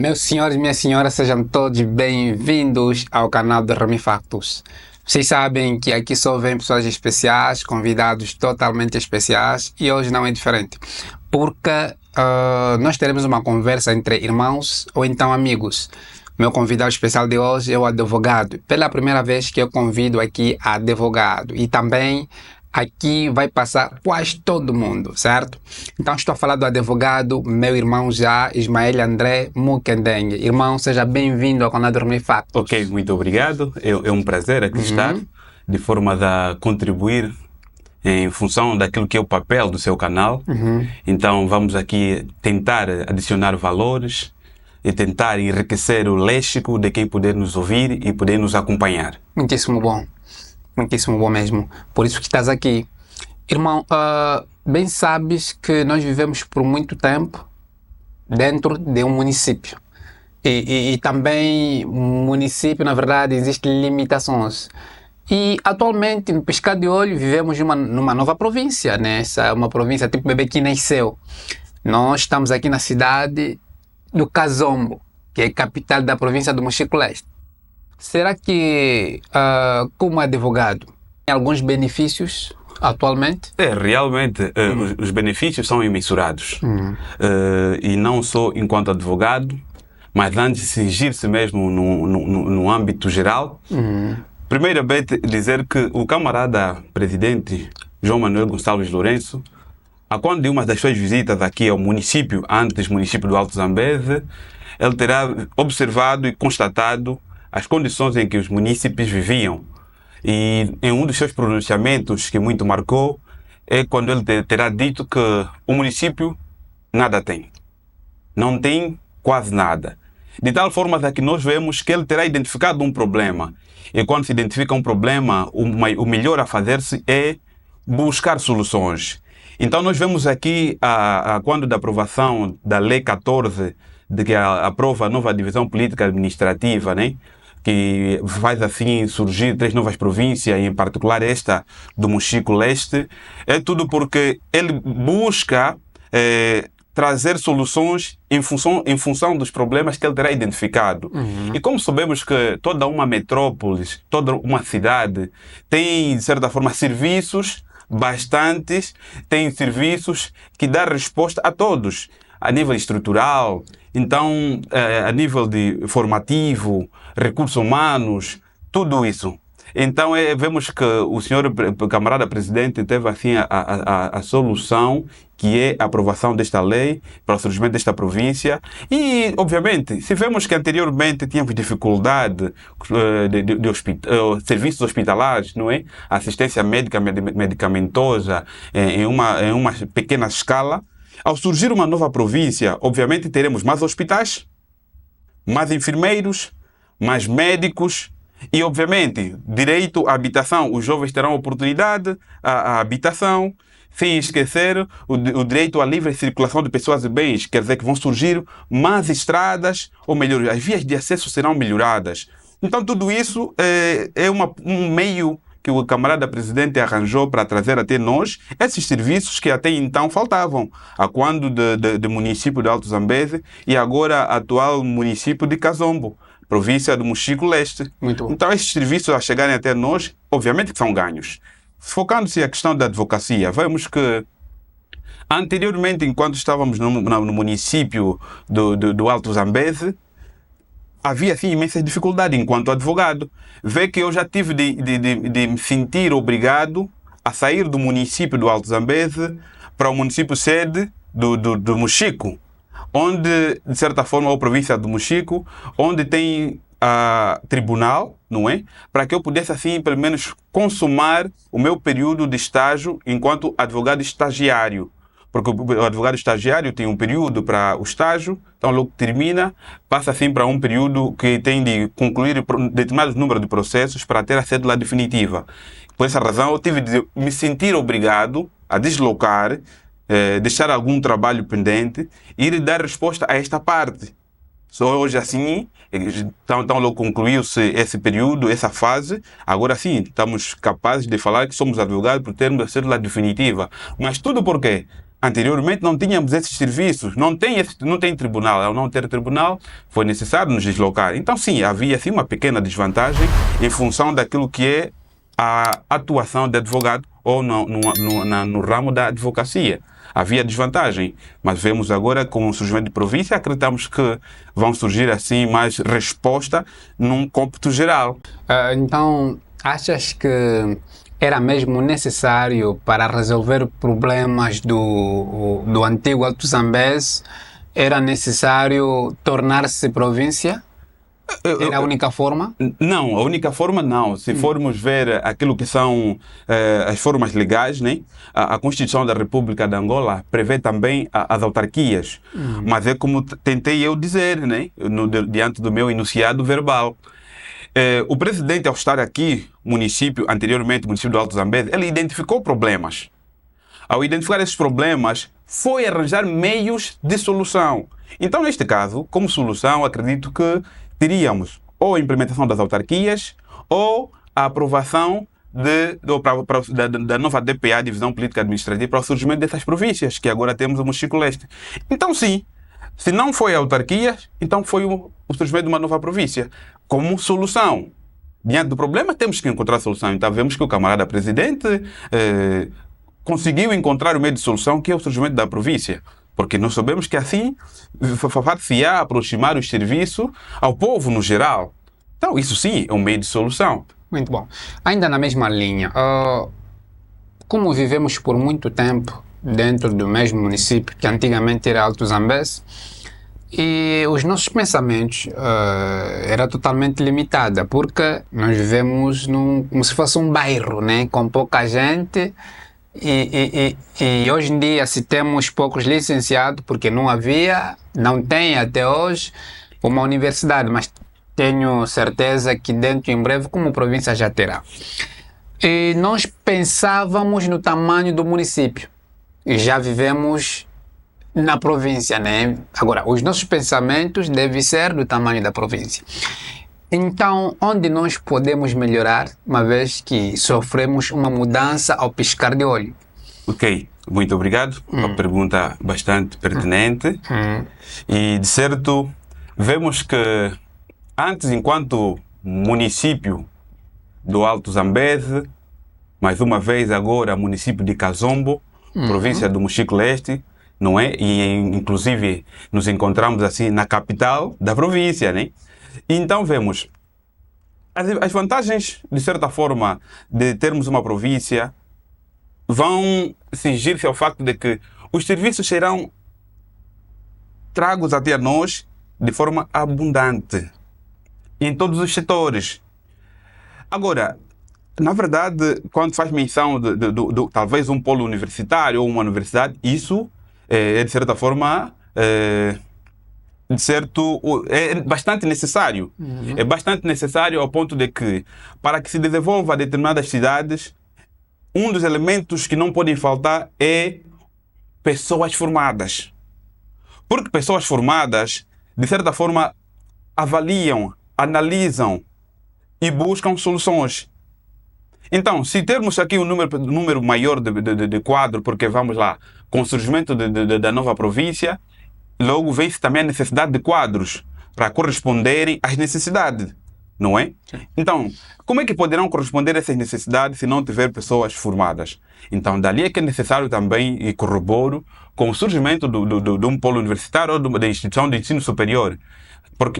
Meus senhores e minhas senhoras, sejam todos bem-vindos ao canal de Remy Factos. Vocês sabem que aqui só vem pessoas especiais, convidados totalmente especiais, e hoje não é diferente, porque nós teremos uma conversa entre irmãos ou então amigos. Meu convidado especial de hoje é o advogado. Pela primeira vez que eu convido aqui advogado, e também aqui vai passar quase todo mundo, certo? Então estou a falar do advogado, meu irmão já, Ismael André Mukendeng. Irmão, seja bem-vindo ao canal do Remy Factos. Ok, muito obrigado. É um prazer aqui estar, de forma a contribuir em função daquilo que é o papel do seu canal. Então vamos aqui tentar adicionar valores e tentar enriquecer o léxico de quem puder nos ouvir e poder nos acompanhar. Muitíssimo bom. Muitíssimo bom mesmo. Por isso que estás aqui. Irmão, bem sabes que nós vivemos por muito tempo dentro de um município. E também, município, na verdade, existem limitações. E atualmente, no piscar de olho, vivemos numa nova província, né? Essa é uma província tipo bebê que nasceu. Nós estamos aqui na cidade do Kazombo, que é capital da província do Mochico Leste. Será que, como advogado, tem alguns benefícios atualmente? Realmente, os benefícios são imensurados. E não só enquanto advogado, mas antes de cingir-se mesmo no âmbito geral. Primeiramente, dizer que o camarada presidente João Manuel Gonçalves Lourenço, a quando de uma das suas visitas aqui ao município, antes município do Alto Zambeze, ele terá observado e constatado as condições em que os munícipes viviam. E em um dos seus pronunciamentos que muito marcou é quando ele terá dito que o município nada tem. Não tem quase nada. De tal forma que nós vemos que ele terá identificado um problema. E quando se identifica um problema, o melhor a fazer-se é buscar soluções. Então nós vemos aqui, quando da aprovação da Lei 14, de que aprova a nova divisão política administrativa, né? Que faz assim surgir 3 novas províncias, e em particular esta do Mochico Leste, é tudo porque ele busca trazer soluções em função dos problemas que ele terá identificado. E como sabemos que toda uma metrópole, toda uma cidade tem, de certa forma, serviços bastantes, tem serviços que dão resposta a todos, a nível estrutural, então, a nível de formativo, recursos humanos, tudo isso. Então, vemos que o senhor camarada presidente teve assim a solução, que é a aprovação desta lei para o surgimento desta província. E, obviamente, se vemos que anteriormente tínhamos dificuldade de serviços hospitalares, não é? Assistência médica medicamentosa em uma pequena escala. Ao surgir uma nova província, obviamente teremos mais hospitais, mais enfermeiros, mais médicos e, obviamente, direito à habitação. Os jovens terão oportunidade à habitação, sem esquecer o direito à livre circulação de pessoas e bens. Quer dizer que vão surgir mais estradas, ou melhor, as vias de acesso serão melhoradas. Então, tudo isso é um meio que o camarada presidente arranjou para trazer até nós esses serviços que até então faltavam, a quando do município de Alto Zambeze e agora atual município de Kazombo, província do Mochico Leste. Muito bom. Então esses serviços a chegarem até nós, obviamente que são ganhos. Focando-se a questão da advocacia, vemos que anteriormente, enquanto estávamos no município do Alto Zambeze, havia assim imensas dificuldades enquanto advogado. Vê que eu já tive de me sentir obrigado a sair do município do Alto Zambeze para o município sede do Mochico, onde, de certa forma, a província do Mochico, onde tem tribunal, não é? Para que eu pudesse, assim, pelo menos, consumar o meu período de estágio enquanto advogado estagiário. Porque o advogado estagiário tem um período para o estágio, então logo termina, passa assim para um período que tem de concluir determinado número de processos para ter a cédula definitiva. Por essa razão, eu tive de me sentir obrigado a deslocar, deixar algum trabalho pendente e ir dar resposta a esta parte. Só hoje assim, então logo concluiu-se esse período, essa fase, agora sim, estamos capazes de falar que somos advogados por termos a cédula definitiva. Mas tudo por quê? Anteriormente não tínhamos esses serviços, não tem tribunal. Ao não ter tribunal, foi necessário nos deslocar. Então, sim, havia assim, uma pequena desvantagem em função daquilo que é a atuação de advogado ou no ramo da advocacia. Havia desvantagem, mas vemos agora com o surgimento de província, acreditamos que vão surgir assim mais resposta num cômputo geral. Então, achas que era mesmo necessário para resolver problemas do antigo Alto Zambeze, era necessário tornar-se província? Era a única forma? Não, a única forma não. Se formos ver aquilo que são as formas legais, né? A Constituição da República de Angola prevê também as autarquias. Mas é como tentei eu dizer, né? Diante do meu enunciado verbal. O presidente, ao estar aqui, anteriormente município do Alto Zambeze, ele identificou problemas. Ao identificar esses problemas, foi arranjar meios de solução. Então, neste caso, como solução, acredito que teríamos ou a implementação das autarquias ou a aprovação da nova DPA, Divisão Política Administrativa, para o surgimento dessas províncias, que agora temos o Mochico Leste. Então, sim, se não foi a autarquia, então foi o surgimento de uma nova província. Como solução, diante do problema, temos que encontrar a solução. Então, vemos que o camarada presidente conseguiu encontrar o meio de solução, que é o surgimento da província. Porque nós sabemos que assim far-se-á aproximar o serviço ao povo no geral. Então, isso sim é um meio de solução. Muito bom. Ainda na mesma linha, como vivemos por muito tempo dentro do mesmo município, que antigamente era Alto Zambeze, e os nossos pensamentos era totalmente limitada, porque nós vivemos como se fosse um bairro, né, com pouca gente, e hoje em dia, se temos poucos licenciados, porque não tem até hoje uma universidade, mas tenho certeza que dentro em breve, como província, já terá. E nós pensávamos no tamanho do município e já vivemos na província, né? Agora, os nossos pensamentos devem ser do tamanho da província. Então, onde nós podemos melhorar, uma vez que sofremos uma mudança ao piscar de olho? Ok, muito obrigado. Uma pergunta bastante pertinente. E, de certo, vemos que antes, enquanto município do Alto Zambeze, mais uma vez agora município de Kazombo, província do Mochico Leste, não é? E inclusive nos encontramos assim na capital da província, né? E então vemos as vantagens, de certa forma, de termos uma província vão cingir-se ao facto de que os serviços serão tragos até a nós de forma abundante em todos os setores. Agora, na verdade, quando faz menção de talvez um polo universitário ou uma universidade, isso é de certa forma é bastante necessário. É bastante necessário ao ponto de que, para que se desenvolva determinadas cidades, um dos elementos que não podem faltar é pessoas formadas. Porque pessoas formadas, de certa forma, avaliam, analisam e buscam soluções. Então, se termos aqui um número maior de quadro, porque vamos lá, com o surgimento da nova província, logo vem-se também a necessidade de quadros para corresponderem às necessidades, não é? Sim. Então, como é que poderão corresponder a essas necessidades se não tiver pessoas formadas? Então, dali é que é necessário também, e corroboro, com o surgimento de um polo universitário ou da instituição de ensino superior.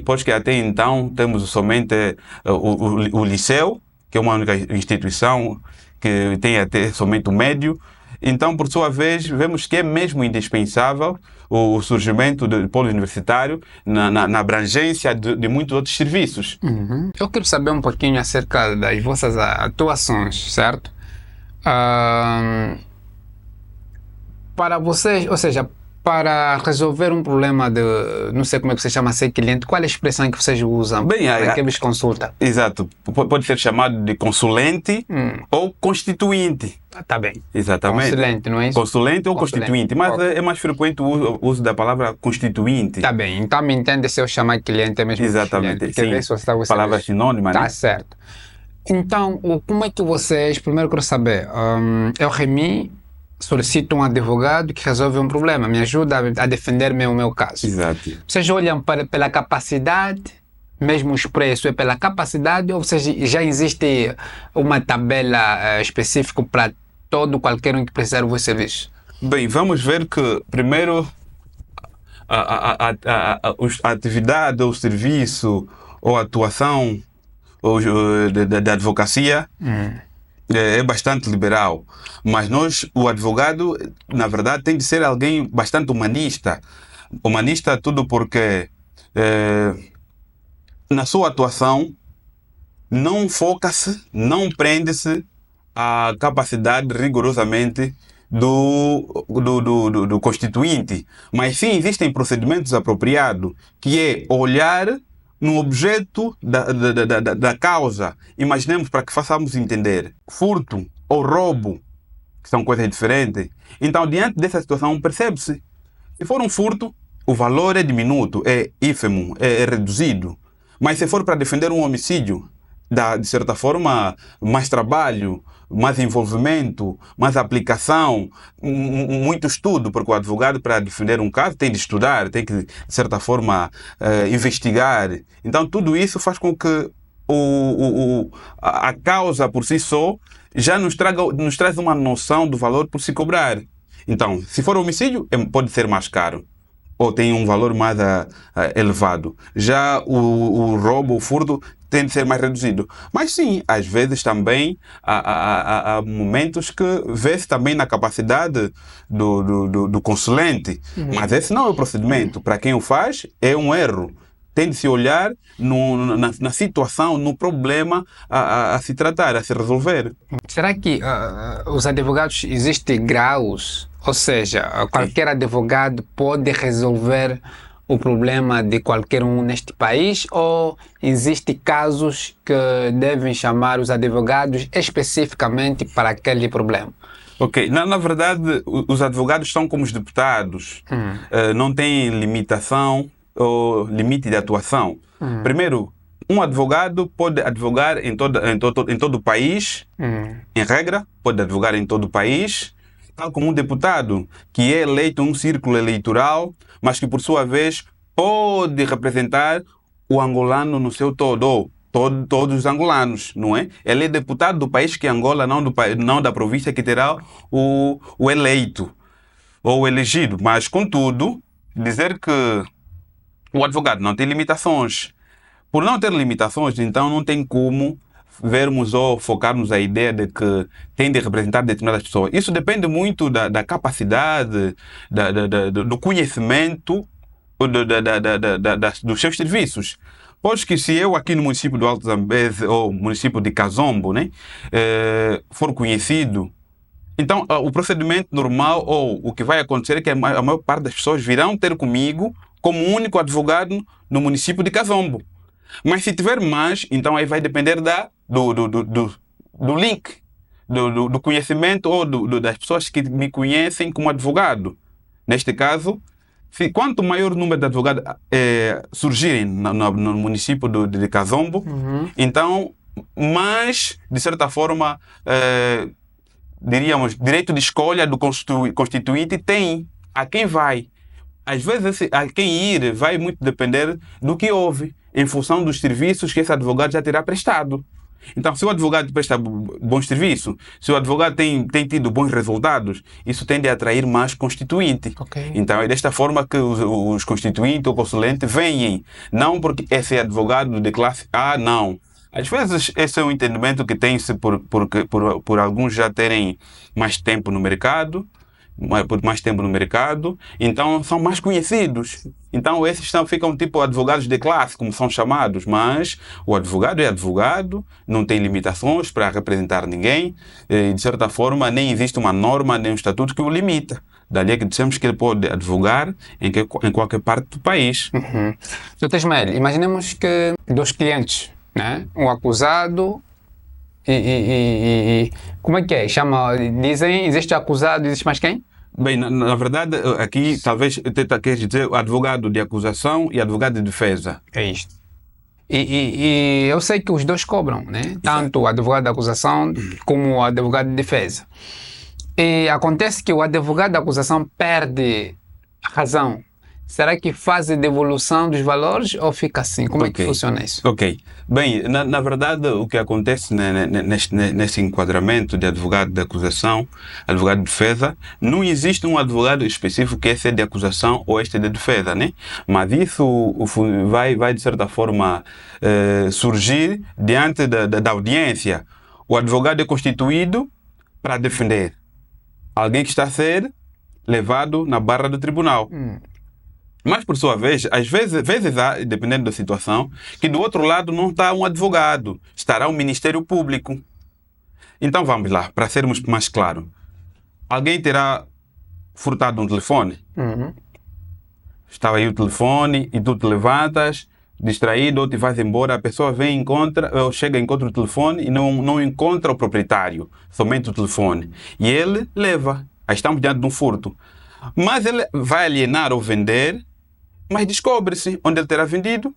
Pois que até então temos somente o liceu, que é uma única instituição que tem até somente o médio. Então, por sua vez, vemos que é mesmo indispensável o surgimento do polo universitário na abrangência de muitos outros serviços. Eu quero saber um pouquinho acerca das vossas atuações, certo? Para vocês, ou seja, para resolver um problema de, não sei como é que você chama, ser cliente, qual é a expressão que vocês usam? Bem, para que vos consulta? Exato. Pode ser chamado de consulente ou constituinte. Tá bem. Exatamente. Consulente, não é isso? Consulente ou constituinte, mas é mais frequente o uso da palavra constituinte. Tá bem. Então me entende se eu chamar cliente é mesmo exatamente, cliente. Sim. Palavra sinônima, tá né? certo. Então, como é que vocês, primeiro eu quero saber, eu remi solicito um advogado que resolve um problema, me ajuda a defender o meu caso. Exato. Vocês olham pela capacidade, mesmo os preços é pela capacidade, ou seja, já existe uma tabela específica para qualquer um que precisar do vosso serviço? Bem, vamos ver que, primeiro, a atividade, ou o serviço, ou a atuação da advocacia é bastante liberal. Mas o advogado, na verdade, tem de ser alguém bastante humanista. Humanista tudo porque, na sua atuação, não foca-se, não prende-se à capacidade rigorosamente do constituinte, mas sim existem procedimentos apropriados, que é olhar no objeto da causa. Imaginemos, para que façamos entender, furto ou roubo, que são coisas diferentes. Então, diante dessa situação, percebe-se, se for um furto, o valor é diminuto, é ínfimo, é reduzido. Mas se for para defender um homicídio, dá, de certa forma, mais trabalho, mais envolvimento, mais aplicação, muito estudo, porque o advogado, para defender um caso, tem de estudar, tem que, de certa forma, investigar. Então, tudo isso faz com que a causa por si só já nos traz uma noção do valor por se cobrar. Então, se for homicídio, pode ser mais caro, ou tem um valor mais elevado. Já o roubo, o furto, tem de ser mais reduzido. Mas sim, às vezes também há momentos que vê-se também na capacidade do consulente. Mas esse não é o procedimento. Para quem o faz, é um erro. Tem de se olhar na situação, no problema a se tratar, a se resolver. Será que os advogados existem graus? Ou seja, qualquer advogado pode resolver o problema de qualquer um neste país, ou existem casos que devem chamar os advogados especificamente para aquele problema? Ok, na verdade, os advogados são como os deputados, não têm limitação ou limite de atuação. Primeiro, um advogado pode advogar em todo o país, em regra, pode advogar em todo o país, tal como um deputado que é eleito em um círculo eleitoral, mas que, por sua vez, pode representar o angolano no seu todo, ou todos os angolanos, não é? Ele é deputado do país que é Angola, não da província que terá o eleito ou o elegido. Mas, contudo, dizer que o advogado não tem limitações. Por não ter limitações, então não tem como vermos ou focarmos a ideia de que tem de representar determinadas pessoas. Isso depende muito da capacidade, do conhecimento dos seus serviços. Pois que se eu aqui no município do Alto Zambeze ou município de Kazombo, né, for conhecido, então o procedimento normal ou o que vai acontecer é que a maior parte das pessoas virão ter comigo como único advogado no município de Kazombo. Mas se tiver mais, então aí vai depender do link, do conhecimento ou das pessoas que me conhecem como advogado. Neste caso, quanto maior o número de advogados surgirem no município de Kazombo, então mais, de certa forma, diríamos, direito de escolha do constituinte tem a quem vai. Às vezes, a quem ir vai muito depender do que houve, em função dos serviços que esse advogado já terá prestado. Então, se o advogado presta bons serviços, se o advogado tem tido bons resultados, isso tende a atrair mais constituinte. Okay. Então, é desta forma que os constituintes ou consulentes vêm. Não porque esse é advogado de classe A, não. Às vezes, esse é um entendimento que tem-se por alguns já terem mais tempo no mercado, então são mais conhecidos. Então esses ficam tipo advogados de classe, como são chamados, mas o advogado é advogado, não tem limitações para representar ninguém, e de certa forma nem existe uma norma nem um estatuto que o limita. Dali é que dissemos que ele pode advogar em qualquer parte do país. Dr. Ismael, imaginemos que dois clientes, né? Um acusado e como é que é? Dizem, existe o acusado, existe mais quem? Bem, na verdade, aqui talvez quer dizer o advogado de acusação e advogado de defesa. É isto. E eu sei que os dois cobram, né? Tanto o advogado de acusação como o advogado de defesa. E acontece que o advogado da acusação perde a razão. Será que faz a devolução dos valores ou fica assim? Como é que funciona isso? Ok. Bem, na verdade, o que acontece nesse enquadramento de advogado de acusação, advogado de defesa, não existe um advogado específico que esse é de acusação ou este é de defesa, né? Mas isso vai de certa forma, surgir diante da audiência. O advogado é constituído para defender alguém que está a ser levado na barra do tribunal. Mas, por sua vez, às vezes há, dependendo da situação, que do outro lado não está um advogado, estará um Ministério Público. Então vamos lá, para sermos mais claros. Alguém terá furtado um telefone? Estava aí o telefone e tu te levantas, distraído, ou te vais embora, a pessoa vem, ou chega, encontra o telefone e não encontra o proprietário, somente o telefone. E ele leva. Aí estamos diante de um furto. Mas ele vai alienar ou vender, mas descobre-se onde ele terá vendido.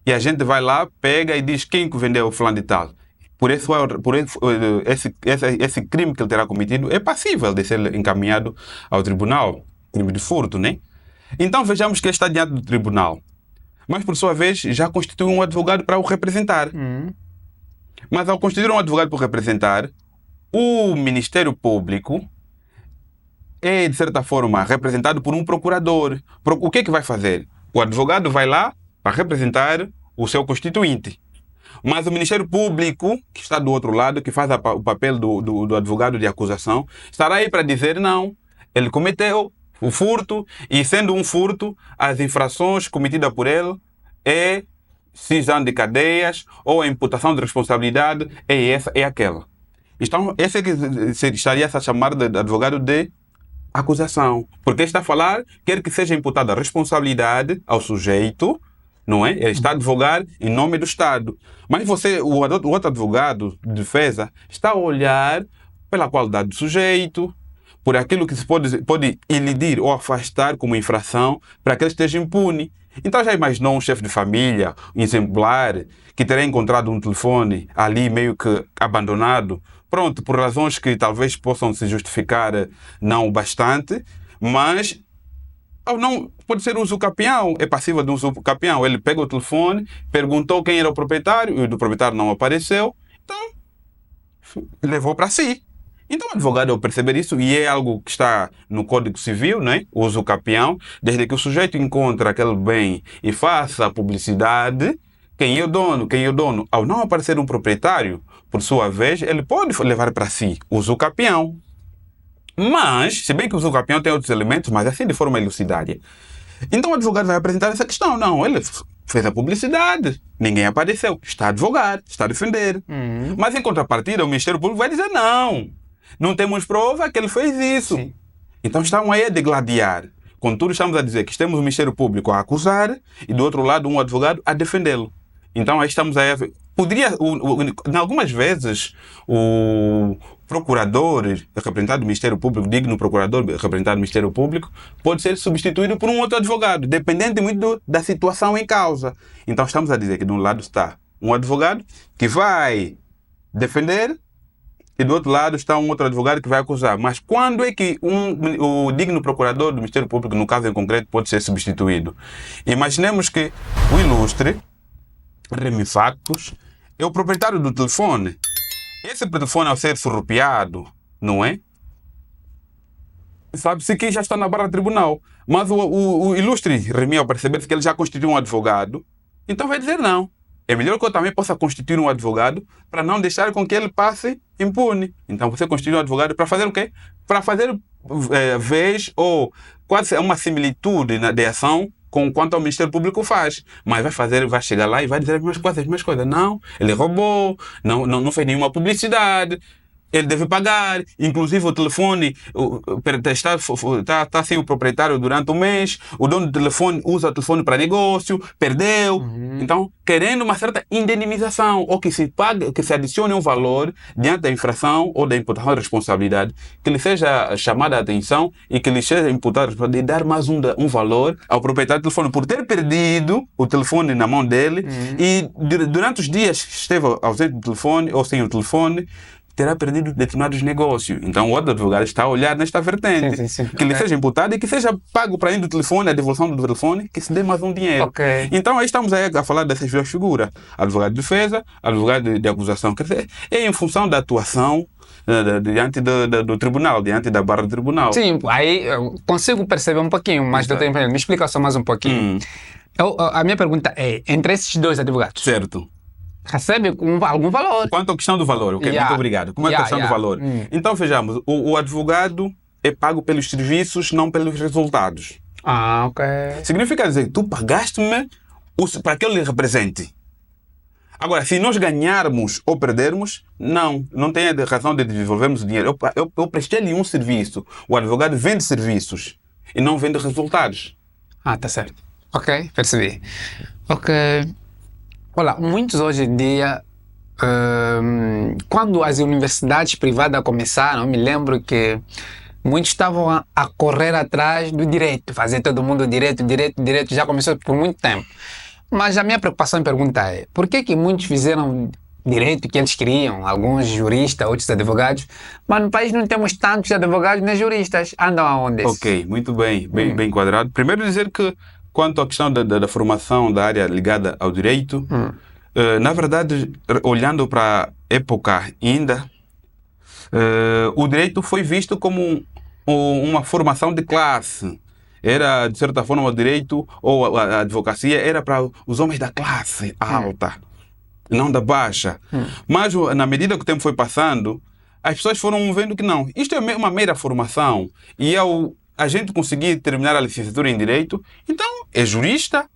E a gente vai lá, pega e diz quem que vendeu o fulano de tal. Esse crime que ele terá cometido é passível de ser encaminhado ao tribunal, crime de furto, né? Então vejamos que ele está diante do tribunal. Mas, por sua vez, já constitui um advogado para o representar. Mas ao constituir um advogado para o representar, o Ministério Público é, de certa forma, representado por um procurador. O que é que vai fazer? O advogado vai lá para representar o seu constituinte. Mas o Ministério Público, que está do outro lado, que faz o papel do advogado de acusação, estará aí para dizer não, ele cometeu o furto e, sendo um furto, as infrações cometidas por ele é 6 anos de cadeias ou a imputação de responsabilidade é essa, é aquela. Então, esse é que estaria a chamar de advogado de acusação. Porque está a falar, quer que seja imputada a responsabilidade ao sujeito, não é? Ele está a advogar em nome do Estado. Mas o outro advogado de defesa está a olhar pela qualidade do sujeito, por aquilo que se pode ilidir ou afastar como infração para que ele esteja impune. Então já imaginou um chefe de família, um exemplar, que terá encontrado um telefone ali meio que abandonado, pronto, por razões que talvez possam se justificar não bastante, mas não pode ser usucapião, é passível de um usucapião. Ele pega o telefone, perguntou quem era o proprietário, e o do proprietário não apareceu, então levou para si. Então o advogado, ao perceber isso, e é algo que está no Código Civil, né? O usucapião, desde que o sujeito encontra aquele bem e faça a publicidade, quem é o dono, ao não aparecer um proprietário, por sua vez, ele pode levar para si o usucapião. Mas, se bem que o usucapião tem outros elementos, mas assim de forma elucidária. Então o advogado vai apresentar essa questão. Não, ele fez a publicidade, ninguém apareceu, está a advogar, está a defender. Mas em contrapartida, o Ministério Público vai dizer não temos prova que ele fez isso. Sim. Então estão aí a degladiar. Contudo, estamos a dizer que temos o Ministério Público a acusar e do outro lado um advogado a defendê-lo. Então aí estamos aí a ver. Em algumas vezes, o procurador representado do Ministério Público, digno procurador representado do Ministério Público, pode ser substituído por um outro advogado, dependendo muito da situação em causa. Então estamos a dizer que de um lado está um advogado que vai defender e do outro lado está um outro advogado que vai acusar. Mas quando é que o digno procurador do Ministério Público, no caso em concreto, pode ser substituído? Imaginemos que o ilustre Remy Factos é o proprietário do telefone. Esse telefone, ao ser surrupiado, não é? Sabe-se que já está na barra do tribunal. Mas o ilustre Remy, ao perceber que ele já constituiu um advogado, então vai dizer não. É melhor que eu também possa constituir um advogado para não deixar com que ele passe impune. Então você constitui um advogado para fazer o quê? Para fazer vez ou quase uma similitude de ação com quanto ao Ministério Público faz. Mas vai chegar lá e vai dizer as mesmas coisas. Não, ele roubou, não fez nenhuma publicidade. Ele deve pagar, inclusive o telefone está sem o proprietário durante um mês, o dono do telefone usa o telefone para negócio, perdeu. Então, querendo uma certa indenização, ou que se pague, que se adicione um valor diante da infração ou da imputação de responsabilidade, que lhe seja chamada a atenção e que lhe seja imputado de dar mais um valor ao proprietário do telefone por ter perdido o telefone na mão dele e durante os dias que esteve ausente do telefone ou sem o telefone, terá perdido determinados negócios. Então, o outro advogado está a olhar nesta vertente. Sim. Que lhe seja imputado e que seja pago para ir do telefone, a devolução do telefone, que se dê mais um dinheiro. Ok. Então, aí estamos aí a falar dessas duas figuras. Advogado de defesa, advogado de acusação. Quer dizer, é em função da atuação diante do tribunal, diante da barra do tribunal. Sim, aí eu consigo perceber um pouquinho, mas doutor, me explica só mais um pouquinho. A minha pergunta é, entre esses dois advogados, Certo. recebe algum valor? Quanto à questão do valor, ok? Yeah. Muito obrigado. Como é a questão do valor? Então, vejamos, o advogado é pago pelos serviços, não pelos resultados. Ah, ok. Significa dizer que tu pagaste-me para que eu lhe represente. Agora, se nós ganharmos ou perdermos, não tem a razão de devolvermos o dinheiro. Eu prestei-lhe um serviço. O advogado vende serviços e não vende resultados. Ah, tá certo. Ok, percebi. Ok. Olha, muitos hoje em dia, quando as universidades privadas começaram, eu me lembro que muitos estavam a correr atrás do direito, fazer todo mundo direito, já começou por muito tempo. Mas a minha preocupação e pergunta é, por que muitos fizeram direito que eles queriam, alguns juristas, outros advogados, mas no país não temos tantos advogados nem juristas, andam aonde? Ok, muito bem, bem enquadrado. Primeiro dizer que, quanto à questão da formação da área ligada ao direito, na verdade, olhando para a época ainda, o direito foi visto como uma formação de classe. Era, de certa forma, o direito ou a advocacia era para os homens da classe alta, não da baixa. Mas, na medida que o tempo foi passando, as pessoas foram vendo que não. Isto é uma mera formação. E ao a gente conseguir terminar a licenciatura em Direito, então é jurista,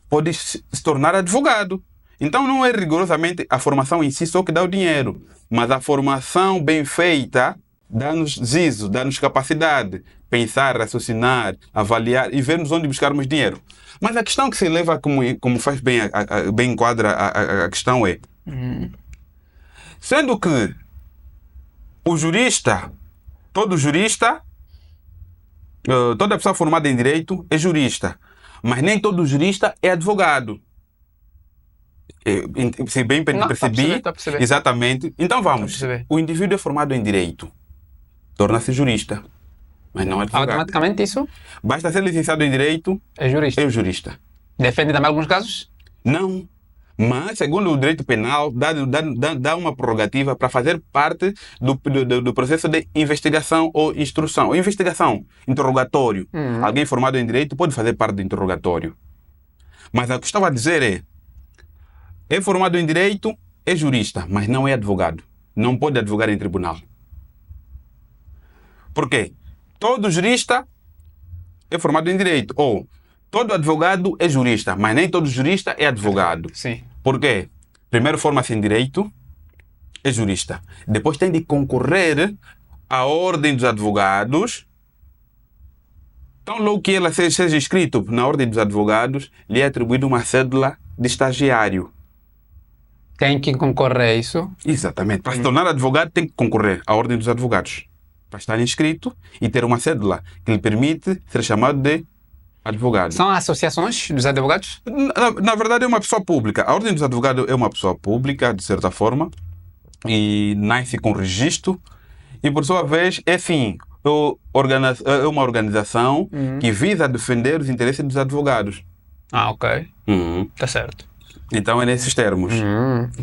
pode se tornar advogado. Então não é rigorosamente a formação em si só que dá o dinheiro, mas a formação bem feita dá-nos zizo, dá-nos capacidade, pensar, raciocinar, avaliar e vermos onde buscarmos dinheiro. Mas a questão que se leva, como faz bem, bem enquadra a questão é, sendo que o jurista, toda pessoa formada em direito é jurista, mas nem todo jurista é advogado. Se bem percebi, tá perceber. Exatamente. Então vamos, o indivíduo é formado em direito, torna-se jurista, mas não é advogado. Automaticamente isso Basta ser licenciado em direito, é jurista. é o jurista. Defende também alguns casos? Não. Mas, segundo o direito penal, dá uma prerrogativa para fazer parte do processo de investigação ou instrução. Ou investigação, interrogatório. Alguém formado em direito pode fazer parte do interrogatório. Mas o que estava a dizer é formado em direito, é jurista, mas não é advogado. Não pode advogar em tribunal. Por quê? Todo jurista é formado em direito. Ou todo advogado é jurista, mas nem todo jurista é advogado. Sim. Por quê? Primeiro forma-se em direito, é jurista. Depois tem de concorrer à ordem dos advogados. Então, logo que ela seja inscrito na ordem dos advogados, lhe é atribuída uma cédula de estagiário. Tem que concorrer a isso? Exatamente. Para se tornar advogado, tem que concorrer à ordem dos advogados. Para estar inscrito e ter uma cédula que lhe permite ser chamado de advogado. São associações dos advogados? Na verdade, é uma pessoa pública. A ordem dos advogados é uma pessoa pública, de certa forma, e nasce com registro. E, por sua vez, é uma organização que visa defender os interesses dos advogados. Ah, ok. Tá certo. Então é nesses termos.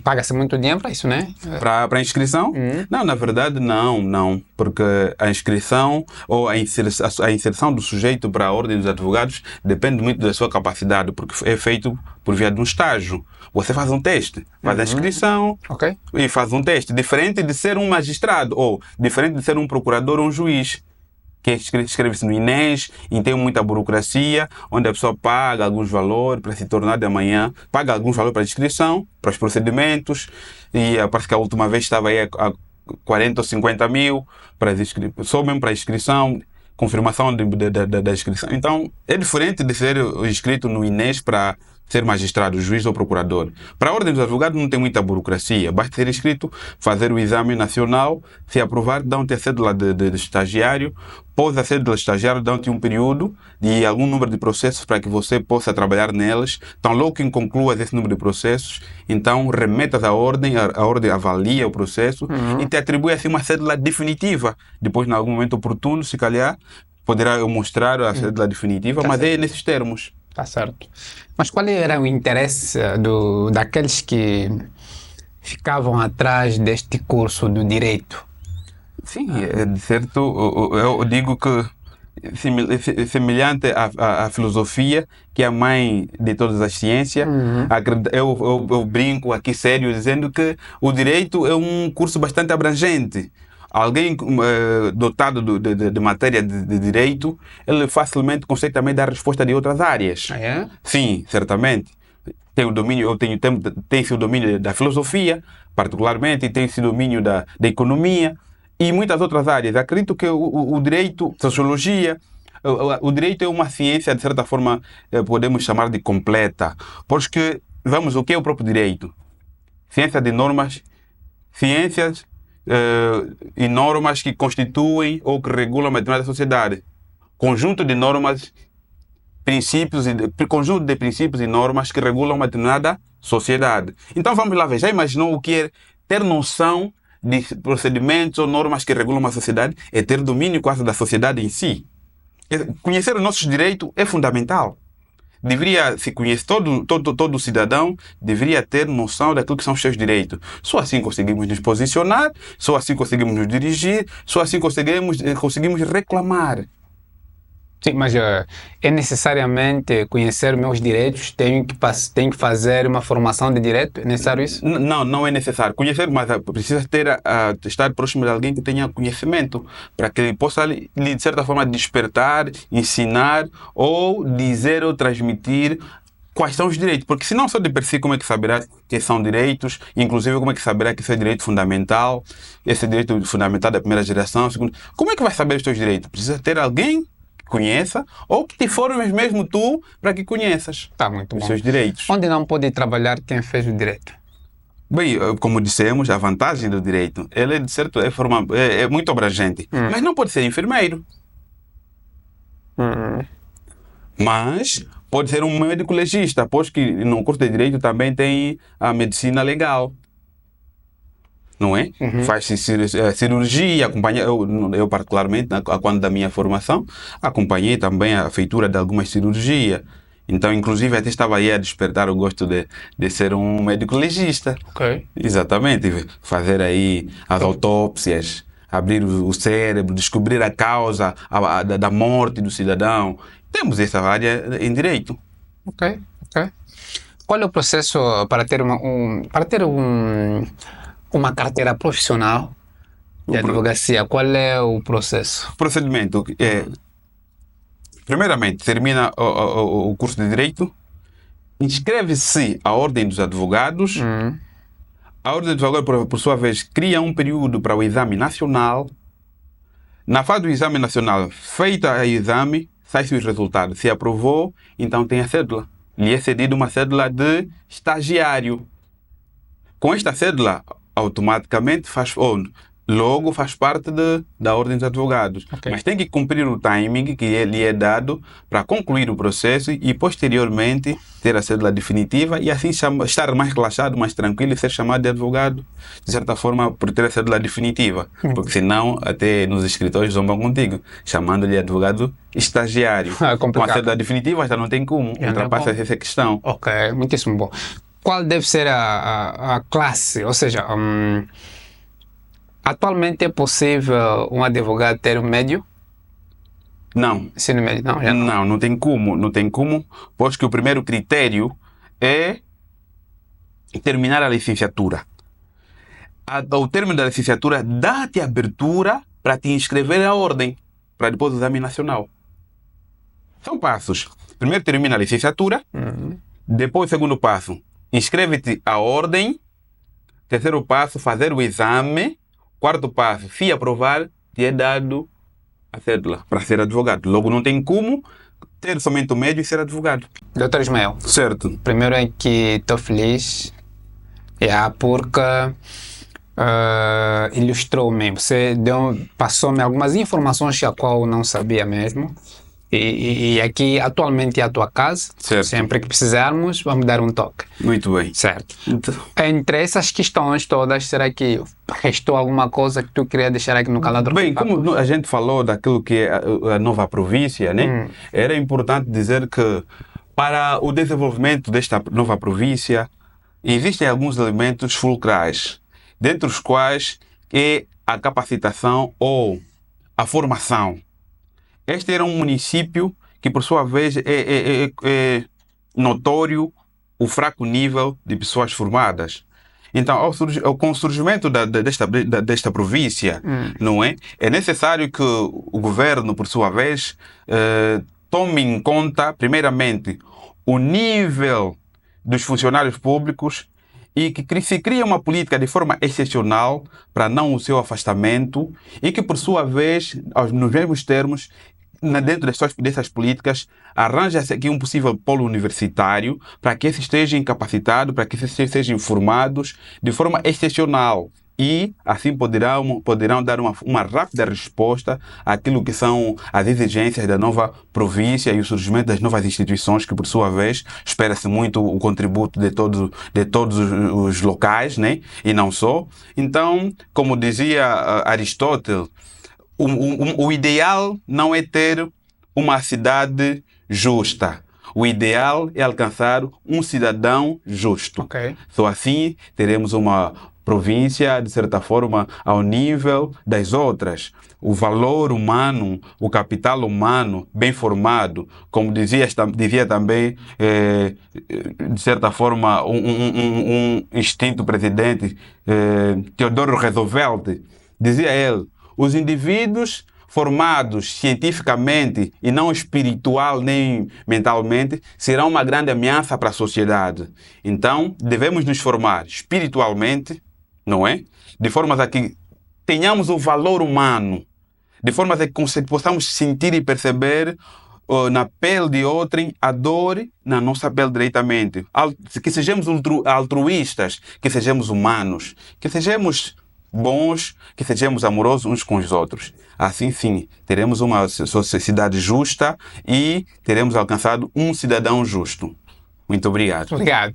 Paga-se muito dinheiro para isso, né? Para a inscrição? Não, na verdade não. Porque a inscrição ou a inserção do sujeito para a ordem dos advogados depende muito da sua capacidade, porque é feito por via de um estágio. Você faz um teste, faz a inscrição e faz um teste. Diferente de ser um magistrado ou diferente de ser um procurador ou um juiz, que escreve-se no INES e tem muita burocracia, onde a pessoa paga alguns valores para se tornar de amanhã, paga alguns valores para a inscrição, para os procedimentos, e parece que a última vez estava aí a 40 ou 50 mil, só mesmo para a inscrição, confirmação da inscrição. Então, é diferente de ser inscrito no INES para ser magistrado, juiz ou procurador. Para a Ordem dos Advogados não tem muita burocracia. Basta ser inscrito, fazer o exame nacional, se aprovar, dão-te a cédula de estagiário. Pós a cédula de estagiário, dão-te um período de algum número de processos para que você possa trabalhar neles. Então, logo que concluas esse número de processos, então remetas à Ordem, a Ordem avalia o processo e te atribui assim uma cédula definitiva. Depois, em algum momento oportuno, se calhar, poderá eu mostrar a cédula definitiva, mas é nesses termos. Tá certo. Mas qual era o interesse daqueles que ficavam atrás deste curso do direito? Sim, é de certo, eu digo que semelhante à filosofia, que é a mãe de todas as ciências, eu brinco aqui sério dizendo que o direito é um curso bastante abrangente. Alguém dotado de matéria de direito, ele facilmente consegue também dar resposta de outras áreas. Ah, é? Sim, certamente. Tem o domínio, tem-se o domínio da filosofia, particularmente, tem-se o domínio da economia e muitas outras áreas. Acredito que o direito, sociologia, o direito é uma ciência, de certa forma, podemos chamar de completa. Porque, o que é o próprio direito? Ciência de normas, ciências e normas que constituem ou que regulam uma determinada sociedade. Conjunto de normas, conjunto de princípios e normas que regulam uma determinada sociedade. Então vamos lá ver, já imaginou o que é ter noção de procedimentos ou normas que regulam uma sociedade? É ter domínio quase da sociedade em si. Conhecer os nossos direitos é fundamental. Deveria se conhecer, todo cidadão deveria ter noção daquilo que são os seus direitos. Só assim conseguimos nos posicionar, só assim conseguimos nos dirigir, só assim conseguimos reclamar. Sim, mas é necessariamente conhecer meus direitos? Tenho que fazer uma formação de direito? É necessário isso? Não é necessário. Conhecer, mas precisa estar próximo de alguém que tenha conhecimento, para que ele possa, de certa forma, despertar, ensinar, ou dizer ou transmitir quais são os direitos. Porque se não só de per si, como é que saberá que são direitos, inclusive como é que saberá que esse é direito fundamental, esse é direito fundamental da primeira geração, segunda. Como é que vai saber os teus direitos? Precisa ter alguém conheça, ou que te formes mesmo tu para que conheças os seus direitos. Onde não pode trabalhar quem fez o direito? Bem, como dissemos, a vantagem do direito, ele de certo é muito abrangente, mas não pode ser enfermeiro. Mas pode ser um médico legista, pois que no curso de direito também tem a medicina legal. Não é? Faz-se cirurgia, eu particularmente, quando da minha formação, acompanhei também a feitura de algumas cirurgias. Então, inclusive, até estava aí a despertar o gosto de ser um médico legista. Ok. Exatamente. Fazer aí as autópsias, abrir o cérebro, descobrir a causa da morte do cidadão. Temos essa área em direito. Ok. Qual é o processo para ter uma carteira profissional de advocacia? Qual é o processo? O procedimento é, primeiramente, termina o curso de Direito, inscreve-se à Ordem dos Advogados. A Ordem dos Advogados, por sua vez, cria um período para o exame nacional. Na fase do exame nacional, feita o exame, sai-se os resultados. Se aprovou, então tem a cédula. Lhe é cedida uma cédula de estagiário. Com esta cédula, automaticamente logo faz parte da Ordem dos Advogados. Okay. Mas tem que cumprir o timing que lhe é dado para concluir o processo e posteriormente ter a cédula definitiva e assim estar mais relaxado, mais tranquilo e ser chamado de advogado, de certa forma, por ter a cédula definitiva. Porque senão até nos escritórios zombam contigo, chamando-lhe advogado estagiário. Com a cédula definitiva já não tem como, ultrapassa essa questão. Ok, muitíssimo bom. Qual deve ser a classe? Ou seja, atualmente é possível um advogado ter um médio? Não. Ensino médio, não? Não tem como, pois que o primeiro critério é terminar a licenciatura. Ao término da licenciatura, dá-te abertura para te inscrever à ordem, para depois o exame nacional. São passos. Primeiro termina a licenciatura, depois segundo passo, inscreve-te à ordem, terceiro passo, fazer o exame, quarto passo, se aprovar, te é dado a cédula para ser advogado. Logo, não tem como ter somente o médio e ser advogado. Doutor Ismael, Certo. primeiro é que estou feliz, porque ilustrou-me. Você passou-me algumas informações a qual eu não sabia mesmo. E aqui, atualmente, é a tua casa. Certo. Sempre que precisarmos, vamos dar um toque. Muito bem. Certo. Então, Entre essas questões todas, será que restou alguma coisa que tu queria deixar aqui no calador? bem, como a gente falou daquilo que é a nova província, né? Era importante dizer que para o desenvolvimento desta nova província existem alguns elementos fulcrais, dentre os quais é a capacitação ou a formação. Este era um município que, por sua vez, é notório o fraco nível de pessoas formadas. Então, com o surgimento desta província, não é? É necessário que o governo, por sua vez, tome em conta, primeiramente, o nível dos funcionários públicos e que se cria uma política de forma excepcional para não o seu afastamento e que, por sua vez, nos mesmos termos, dentro dessas políticas, arranja-se aqui um possível polo universitário para que esses estejam capacitados, para que esses sejam formados de forma excepcional e, assim, poderão dar uma rápida resposta àquilo que são as exigências da nova província e o surgimento das novas instituições que, por sua vez, espera-se muito o contributo de todos os locais, né? E não só. Então, como dizia Aristóteles, o ideal não é ter uma cidade justa. O ideal é alcançar um cidadão justo. Ok. Só assim teremos uma província, de certa forma, ao nível das outras. O valor humano, o capital humano bem formado, como dizia também, de certa forma, um extinto presidente, Theodore Roosevelt, dizia ele, os indivíduos formados cientificamente e não espiritual nem mentalmente serão uma grande ameaça para a sociedade. Então, devemos nos formar espiritualmente, não é? De forma a que tenhamos o valor humano, de forma a que possamos sentir e perceber na pele de outrem a dor na nossa pele diretamente. Que sejamos altruístas, que sejamos humanos, que sejamos bons, que sejamos amorosos uns com os outros. Assim sim, teremos uma sociedade justa e teremos alcançado um cidadão justo. Muito obrigado. Obrigado.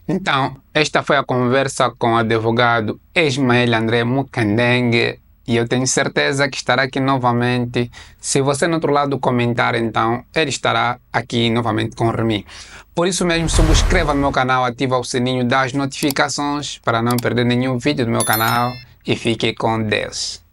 Então, esta foi a conversa com o advogado Ismael André Mukandengue e eu tenho certeza que estará aqui novamente. Se você no outro lado comentar, então, ele estará aqui novamente com o Remy. Por isso mesmo, subscreva no meu canal, ativa o sininho das notificações para não perder nenhum vídeo do meu canal e fique com Deus.